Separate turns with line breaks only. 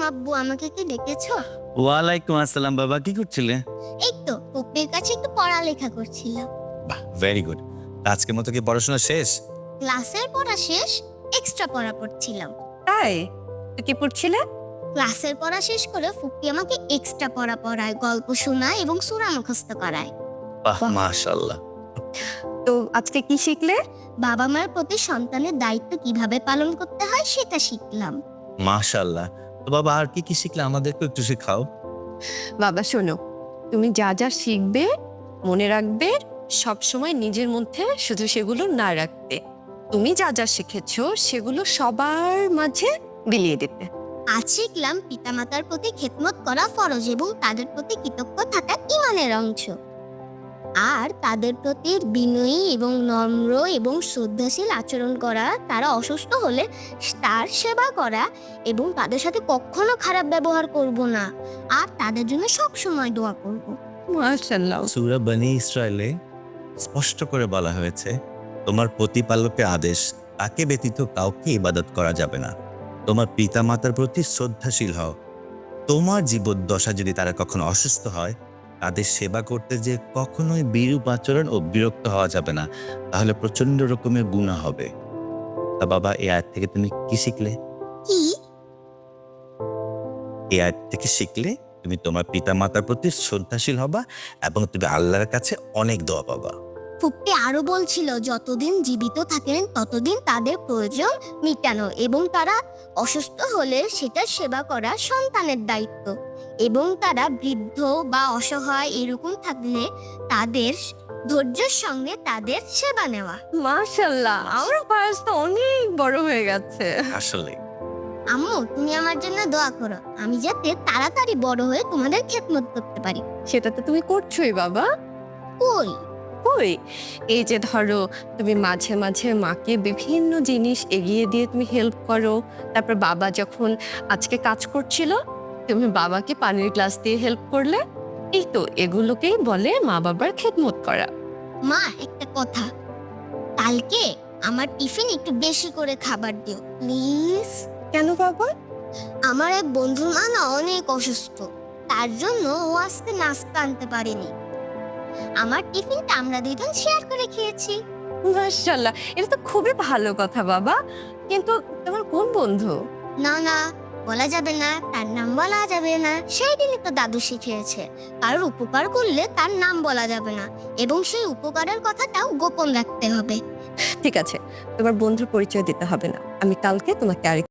আব্বু, আমাকে কি ডেকেছো?
ওয়ালাইকুম আসসালাম বাবা, কি করছিলে?
এই তো ফুপির কাছে একটু পড়ালেখা করছিলাম।
বাহ, ভেরি গুড। আজকের মতো কি পড়াশোনা শেষ?
ক্লাসের পড়া শেষ, এক্সট্রা পড়া পড়ছিলাম।
তাই তুই কি পড়ছিলে?
ক্লাসের পড়া শেষ করে ফুপি আমাকে এক্সট্রা পড়া পড়ায়, গল্প শোনায় এবং সূরা মুখস্থ করায়।
বাহ, মাশাআল্লাহ।
তো আজকে কি শিখলে?
বাবা মার প্রতি সন্তানের দায়িত্ব কিভাবে পালন করতে হয় সেটা শিখলাম।
মাশাআল্লাহ। তো বাবা আর কি কি শিখলে আমাদেরকে একটু শেখাও।
বাবা শোনো, তুমি যা যা শিখবে মনে রাখবে, সব সময় নিজের মধ্যে শুধু সেগুলো না রাখতে। তুমি যা যা শিখেছো সেগুলো সবার মাঝে বিলিয়ে দিতে।
আজ শিখলাম পিতামাতার প্রতি খেদমত করা ফরজ এবং তাদের প্রতি কৃতজ্ঞ থাকা ঈমানের অংশ। আর তাদের প্রতি বিনয়ী এবং নম্র এবং শ্রদ্ধাশীল আচরণ করা, তারা অসুস্থ হলে তার সেবা করা এবং তাদের সাথে কখনো খারাপ ব্যবহার করব না, আর তাদের জন্য সব সময় দোয়া করব।
মাশাআল্লাহ।
সূরা বনী ইসরায়েলে স্পষ্ট করে বলা হয়েছে, তোমার প্রতিপালকের আদেশ, তাকে ব্যতীত কাউকে ইবাদত করা যাবে না। তোমার পিতামাতার প্রতি শ্রদ্ধাশীল হও। তোমার জীবদ্দশা যদি তারা কখনো অসুস্থ হয়, তাদের সেবা করতে যে কখনোই বিরূপ আচরণ ও বিরক্ত হওয়া যাবে না, তাহলে প্রচন্ড রকমের গুনাহ হবে। তা বাবা, এই আয়াত থেকে তুমি কি শিখলে?
কি?
এই আয়াত থেকে শিখলে তুমি তোমার পিতামাতার প্রতি শ্রদ্ধাশীল হবা এবং তুমি আল্লাহর কাছে অনেক দোয়া পাবা।
ফুপ্পি আরো বলছিল, যতদিন জীবিত থাকেন ততদিন তাদের প্রয়োজন মিটানো এবং তারা অসুস্থ হলে সেটা সেবা করা সন্তানের দায়িত্ব, এবং তারা বৃদ্ধ বা অসহায় এরকম থাকলে তাদের ধৈর্যের সঙ্গে তাদের সেবা নেওয়া।
মাশাআল্লাহ, আমার বয়স তো অনেক বড় হয়ে গেছে।
আসলে
আম্মু, তুমি আমার জন্য দোয়া করো, আমি যাতে তাড়াতাড়ি বড় হয়ে তোমাদের খেদমত করতে পারি।
সেটা তো তুমি করছোই বাবা।
কই?
ওই এই যে ধরো, তুমি মাঝে মাঝে মাকে বিভিন্ন জিনিস এগিয়ে দিয়ে তুমি হেল্প করো। তারপর বাবা যখন আজকে কাজ করছিল, তুমি বাবাকে পানির গ্লাস দিয়ে হেল্প করলে। এই তো এগুলোকেই বলে মা বাবার খেদমত করা।
মা, একটা কথা, কালকে আমার টিফিন একটু বেশি করে খাবার দিও প্লিজ।
কেন বাবা?
আমার এক বন্ধুর মা না অনেক অসুস্থ, তার জন্য ও আজকে নাস্তা আনতে পারেনি। আমার টিফিনটা আমরা দুজন শেয়ার করে খেয়েছি।
মাশাআল্লাহ, এটা তো খুবই ভালো কথা বাবা। কিন্তু তোমার কোন বন্ধু?
না না, বলা যাবে না, তার নাম বলা যাবে না। সেই দিনই তো দাদু শিখিয়েছে, কারোর উপকার করলে তার নাম বলা যাবে না এবং সেই উপকারের কথাটাও গোপন রাখতে হবে।
ঠিক আছে, তোমার বন্ধুর পরিচয় দিতে হবে না। আমি কালকে তোমাকে